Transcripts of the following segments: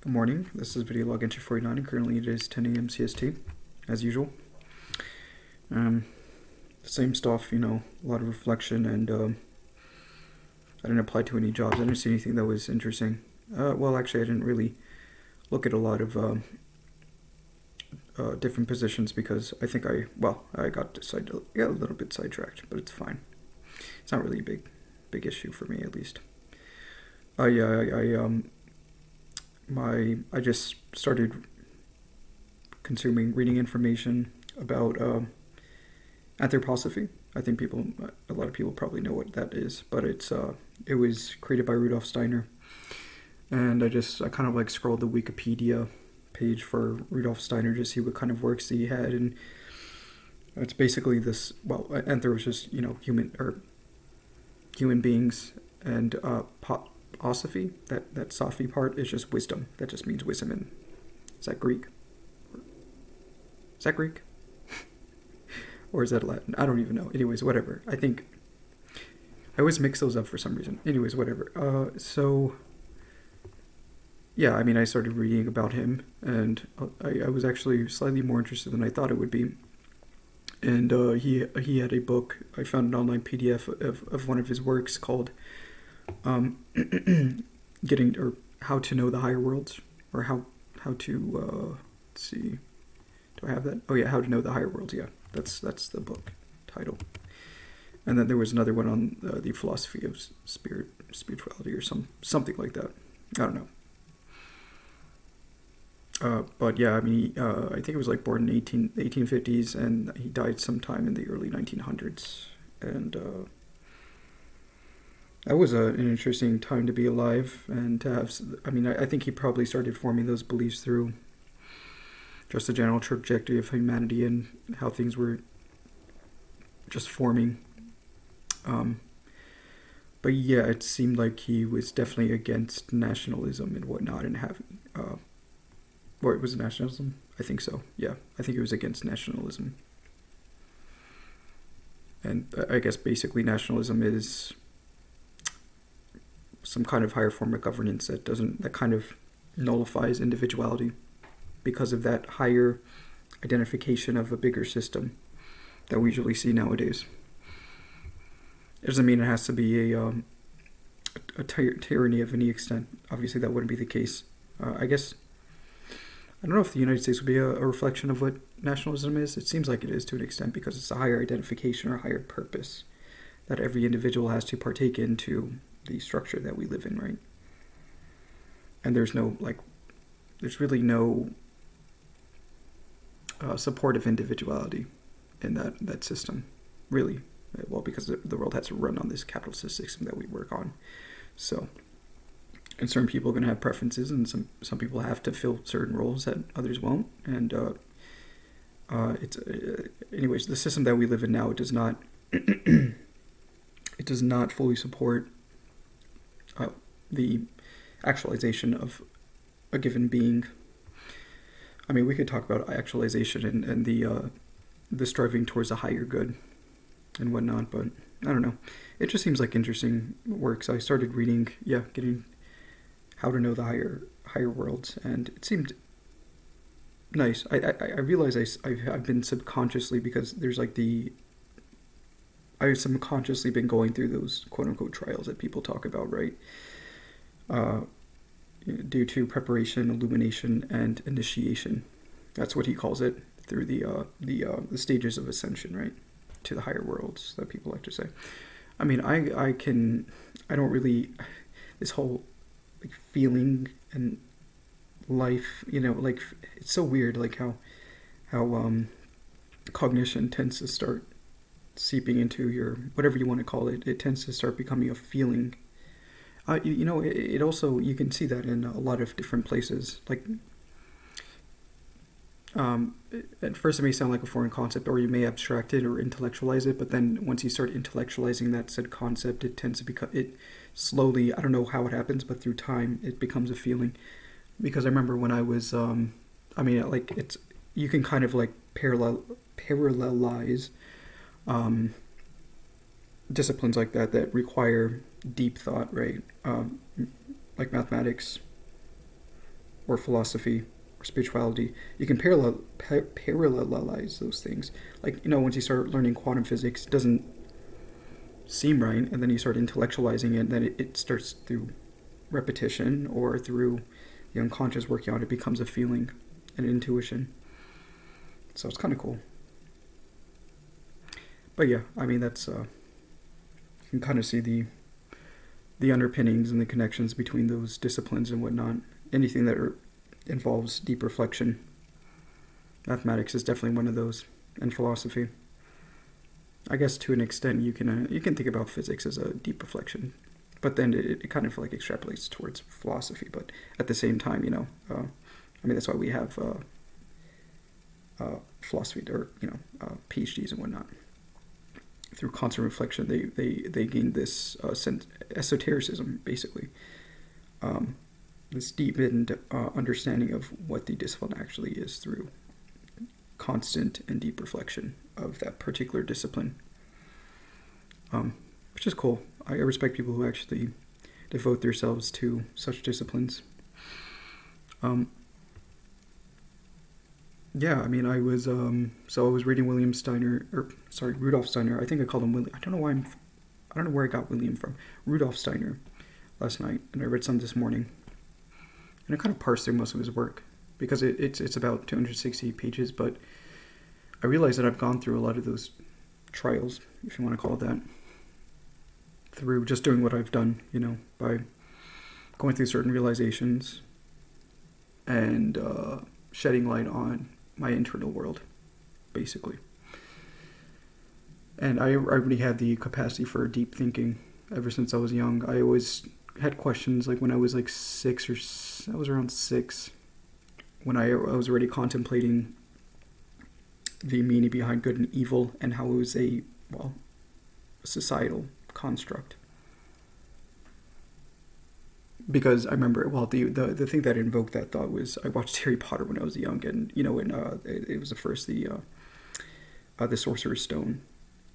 Good morning. This is video log entry 49, and currently it is 10 a.m. CST, as usual. Same stuff, a lot of reflection, and I didn't apply to any jobs. I didn't see anything that was interesting. Well, actually, I didn't really look at a lot of different positions because I think I got a little bit sidetracked, but it's fine. It's not really a big issue for me, at least. I just started reading information about anthroposophy. I think a lot of people probably know what that is, but it was created by Rudolf Steiner, and I kind of like scrolled the Wikipedia page for Rudolf Steiner to see what kind of works he had, and it's basically this. Well, anthro is just human beings, and osophy, that sophy part is just wisdom. That just means wisdom. And is that Greek? Is that Greek? Or is that Latin? I don't even know. Anyways, whatever. I think I always mix those up for some reason. Anyways, whatever. Yeah, I started reading about him, and I was actually slightly more interested than I thought it would be. And he had a book. I found an online PDF of one of his works called getting or how to know the higher worlds, or how to let's see, do I have that? Oh yeah, how to know the higher worlds. Yeah, that's the book title. And then there was another one on the philosophy of spirituality, or something like that. I don't know. But yeah, I think he was like born in 1850s, and he died sometime in the early 1900s. And that was an interesting time to be alive, and to have. I think he probably started forming those beliefs through just the general trajectory of humanity and how things were just forming. But yeah, it seemed like he was definitely against nationalism and whatnot, and having. Or it was nationalism? I think so. Yeah, I think it was against nationalism. And I guess basically nationalism is some kind of higher form of governance that kind of nullifies individuality because of that higher identification of a bigger system that we usually see nowadays. It doesn't mean it has to be a tyranny of any extent. Obviously, that wouldn't be the case. I guess I don't know if the United States would be a reflection of what nationalism is. It seems like it is to an extent, because it's a higher identification or a higher purpose that every individual has to partake into the structure that we live in, right? And there's really no support of individuality in that system, really. Well, because the world has to run on this capitalist system that we work on. So, and certain people are going to have preferences, and some people have to fill certain roles that others won't. And anyways, the system that we live in now, it does not fully support the actualization of a given being. We could talk about actualization and the striving towards a higher good and whatnot, but I don't know. It just seems like interesting work. So I started reading, getting how to know the higher worlds, and it seemed nice. I realize I've been subconsciously, because there's I've subconsciously been going through those quote unquote trials that people talk about, right? Due to preparation, illumination, and initiation. That's what he calls it, through the stages of ascension, right, to the higher worlds that people like to say. I don't really, this whole feeling and life, it's so weird, how cognition tends to start seeping into your, whatever you want to call it. It tends to start becoming a feeling. It also, you can see that in a lot of different places. At first it may sound like a foreign concept, or you may abstract it or intellectualize it, but then once you start intellectualizing that said concept, it tends to become, it slowly, I don't know how it happens, but through time, it becomes a feeling. Because I remember when I was, you can kind of parallelize disciplines like that require deep thought, right? Like mathematics, or philosophy or spirituality, you can parallelize those things. Like, once you start learning quantum physics, it doesn't seem right, and then you start intellectualizing it, and then it starts through repetition or through the unconscious working on it, becomes a feeling and an intuition. So it's kind of cool. But yeah, I mean, that's you can kind of see the underpinnings and the connections between those disciplines and whatnot. Anything that involves deep reflection. Mathematics is definitely one of those, and philosophy. I guess to an extent you can think about physics as a deep reflection, but then it kind of like extrapolates towards philosophy. But at the same time, I mean, that's why we have philosophy or PhDs and whatnot. Through constant reflection, they gain this esotericism, basically, this deepened understanding of what the discipline actually is through constant and deep reflection of that particular discipline, which is cool. I respect people who actually devote themselves to such disciplines. Yeah, I mean, I was reading Rudolf Steiner. I think I called him William. I don't know where I got William from. Rudolf Steiner last night, and I read some this morning, and I kind of parsed through most of his work because it's about 260 pages, but I realized that I've gone through a lot of those trials, if you want to call it that, through just doing what I've done, by going through certain realizations and shedding light on my internal world, basically. And I already had the capacity for deep thinking ever since I was young. I always had questions, like when I was like I was around 6, when I was already contemplating the meaning behind good and evil and how it was a societal construct. Because I remember, the thing that invoked that thought was I watched Harry Potter when I was young, and when it was the Sorcerer's Stone,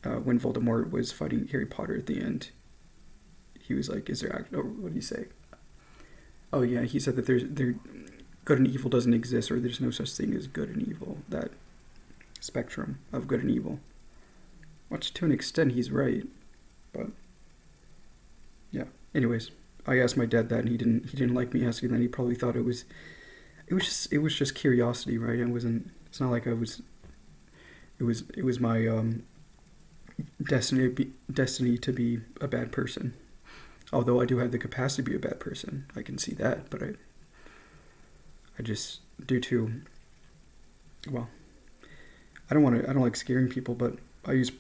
when Voldemort was fighting Harry Potter at the end, he was like, what did he say? Oh yeah, he said that there good and evil doesn't exist, or there's no such thing as good and evil, that spectrum of good and evil. Which to an extent he's right, but yeah. Anyways, I asked my dad that, and he didn't like me asking that. He probably thought it was just curiosity, right? It's not like it was my destiny to be a bad person. Although I do have the capacity to be a bad person, I can see that, but I just, due to, I don't like scaring people, but I use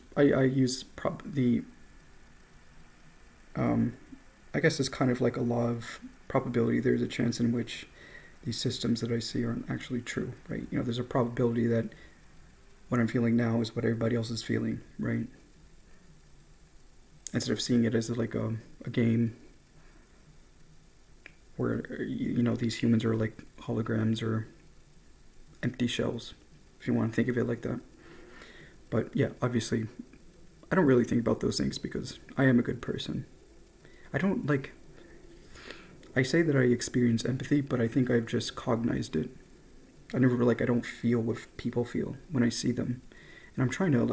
I guess it's kind of like a law of probability. There's a chance in which these systems that I see aren't actually true, right? There's a probability that what I'm feeling now is what everybody else is feeling, right? Instead of seeing it as like a game where, these humans are like holograms or empty shells, if you want to think of it like that. But yeah, obviously, I don't really think about those things because I am a good person. I say that I experience empathy, but I think I've just cognized it. I don't feel what people feel when I see them. And I'm trying to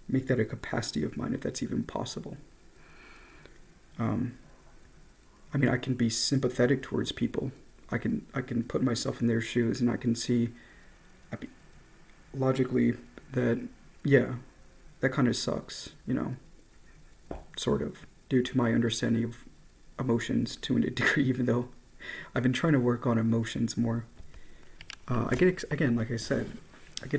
make that a capacity of mine, if that's even possible. I mean, I can be sympathetic towards people. I can put myself in their shoes, and I can see logically that, yeah, that kind of sucks, sort of, due to my understanding of emotions to a degree, even though I've been trying to work on emotions more. I get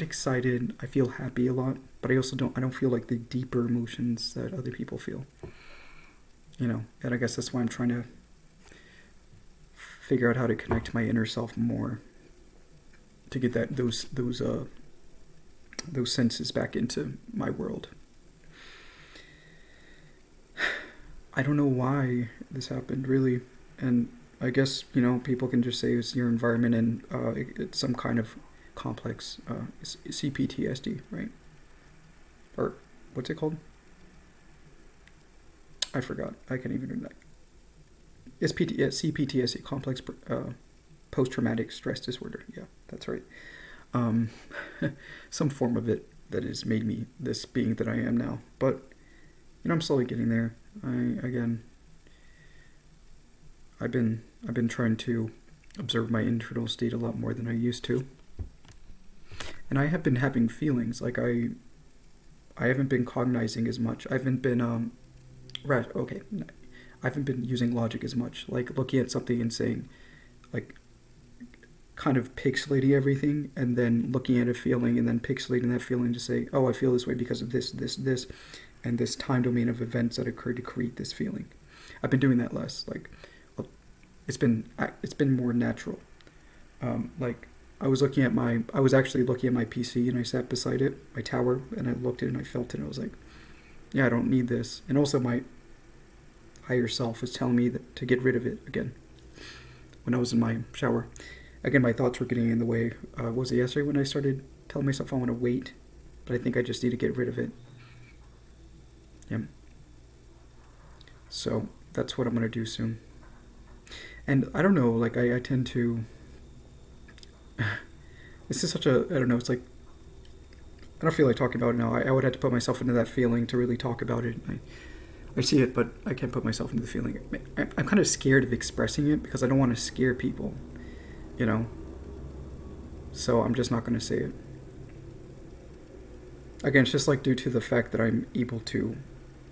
excited, I feel happy a lot, but I don't feel like the deeper emotions that other people feel. And I guess that's why I'm trying to figure out how to connect to my inner self more, to get those senses back into my world. I don't know why this happened, really, and I guess, people can just say it's your environment and it's some kind of complex CPTSD, right? Or what's it called? I forgot. I can't even remember. It's CPTSD, complex post-traumatic stress disorder. Yeah, that's right. Um, some form of it that has made me this being that I am now. But I'm slowly getting there. I've been trying to observe my internal state a lot more than I used to, and I have been having feelings like I haven't been cognizing as much. I haven't been right. Okay, I haven't been using logic as much. Like looking at something and saying, like, kind of pixelating everything, and then looking at a feeling and then pixelating that feeling to say, oh, I feel this way because of this, and this time domain of events that occurred to create this feeling. I've been doing that less. Like, it's been more natural. Like I was actually looking at my PC, and I sat beside it, my tower, and I looked at it and I felt it, and I was like, yeah, I don't need this. And also my higher self was telling me to get rid of it again when I was in my shower. Again, my thoughts were getting in the way. Was it yesterday when I started telling myself I want to wait? But I think I just need to get rid of it. Yeah. So that's what I'm going to do soon. And I don't know, like I tend to... This is such a... I don't know, it's like... I don't feel like talking about it now. I would have to put myself into that feeling to really talk about it. I see it, but I can't put myself into the feeling. I'm kind of scared of expressing it because I don't want to scare people. So I'm just not going to say it. Again, it's just like due to the fact that I'm able to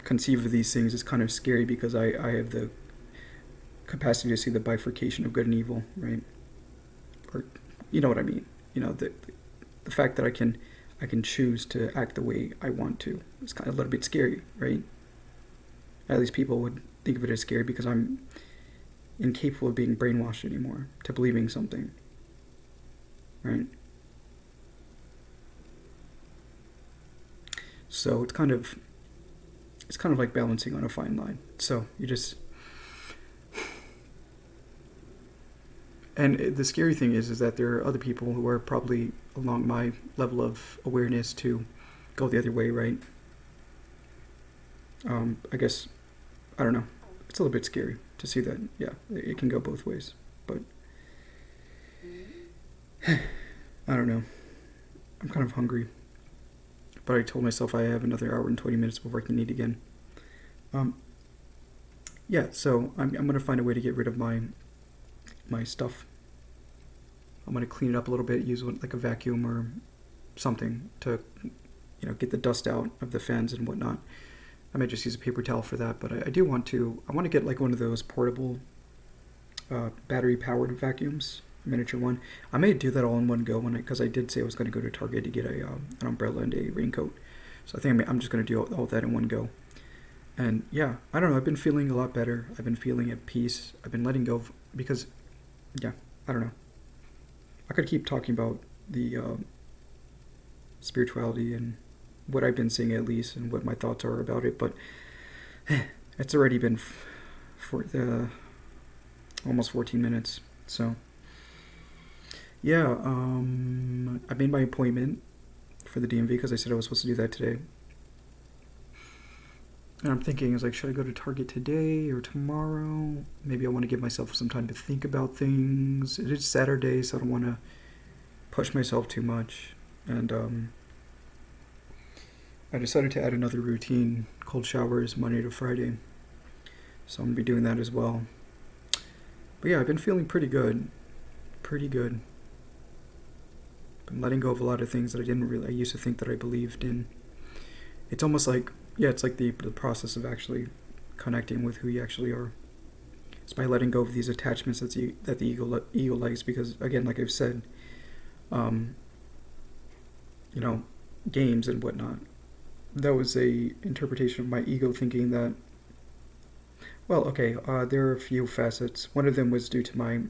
conceive of these things, it's kind of scary because I have the capacity to see the bifurcation of good and evil, right? Or, you know what I mean? The fact that I can choose to act the way I want to. It's kind of a little bit scary, right? At least people would think of it as scary because I'm incapable of being brainwashed anymore to believing something, right? So it's kind of like balancing on a fine line. So you just... And the scary thing is that there are other people who are probably along my level of awareness to go the other way, right? I guess, I don't know. It's a little bit scary to see that, yeah, it can go both ways. But, I don't know. I'm kind of hungry. But I told myself I have another hour and 20 minutes before I can eat again. Yeah, so I'm going to find a way to get rid of my stuff. I'm going to clean it up a little bit, use like a vacuum or something to, get the dust out of the fans and whatnot. I might just use a paper towel for that, but I want to get like one of those portable battery-powered vacuums, a miniature one. I may do that all in one go because I did say I was going to go to Target to get an umbrella and a raincoat. So I think I'm just going to do all that in one go. And yeah, I don't know, I've been feeling a lot better. I've been feeling at peace. I've been letting go because, yeah, I don't know. I could keep talking about the spirituality and what I've been seeing at least and what my thoughts are about it, but it's already been for the almost 14 minutes. So yeah, I made my appointment for the DMV because I said I was supposed to do that today. And I'm thinking, should I go to Target today or tomorrow? Maybe I want to give myself some time to think about things. It is Saturday, so I don't want to push myself too much. And I decided to add another routine, cold showers, Monday to Friday. So I'm going to be doing that as well. But yeah, I've been feeling pretty good. Been letting go of a lot of things that I used to think that I believed in. It's almost like, it's like the process of actually connecting with who you actually are. It's by letting go of these attachments that the ego likes, because again, like I've said, games and whatnot. That was a interpretation of my ego thinking that, there are a few facets. One of them was due to my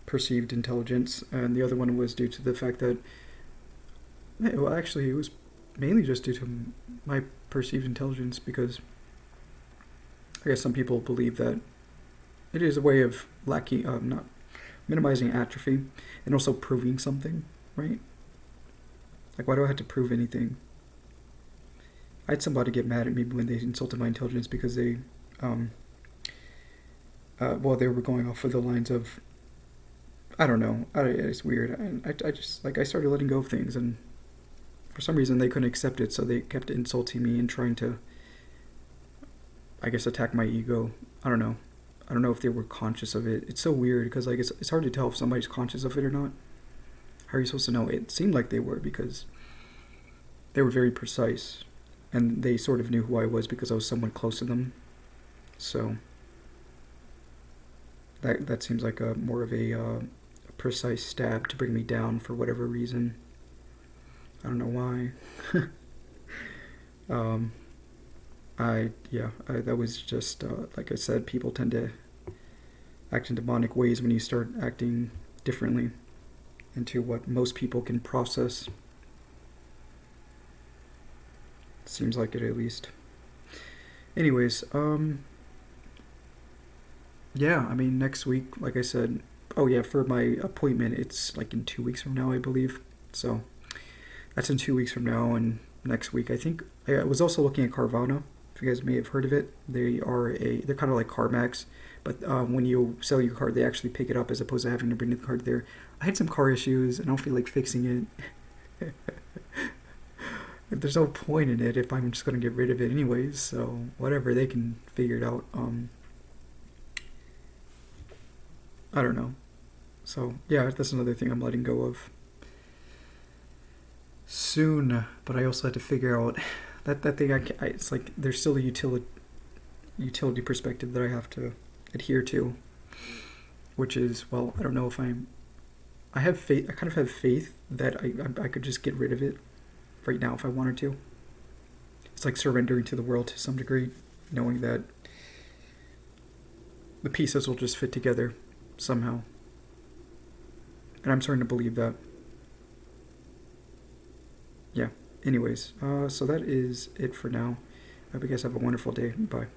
perceived intelligence, and the other one was due to the fact that, it was mainly just due to my perceived intelligence, because I guess some people believe that it is a way of not minimizing atrophy and also proving something, right? Like, why do I have to prove anything? I had somebody get mad at me when they insulted my intelligence because they were going off of the lines of, I don't know. It's weird. I just like I started letting go of things, and for some reason they couldn't accept it, so they kept insulting me and trying to, I guess, attack my ego. I don't know. I don't know if they were conscious of it. It's so weird because like it's hard to tell if somebody's conscious of it or not. How are you supposed to know? It seemed like they were because they were very precise, and they sort of knew who I was because I was someone close to them. So that seems like a more of a precise stab to bring me down for whatever reason. I don't know why. um, that was just like I said. People tend to act in demonic ways when you start acting differently into what most people can process. Seems like it at least. Anyways, yeah, I mean next week, like I said, oh yeah, for my appointment, it's like in 2 weeks from now, I believe. So that's in 2 weeks from now, and next week, I think I was also looking at Carvana. If you guys may have heard of it, they're kind of like CarMax, but when you sell your car, they actually pick it up as opposed to having to bring the car there. I had some car issues, and I don't feel like fixing it. There's no point in it if I'm just gonna get rid of it anyways. So whatever, they can figure it out. I don't know. So yeah, that's another thing I'm letting go of soon. But I also had to figure out that thing. It's like there's still a utility perspective that I have to adhere to, which is, well, I don't know if I have faith. I kind of have faith that I could just get rid of it right now if I wanted to. It's like surrendering to the world to some degree, knowing that the pieces will just fit together somehow. And I'm starting to believe that. Yeah. Anyways, so that is it for now. I hope you guys have a wonderful day. Bye.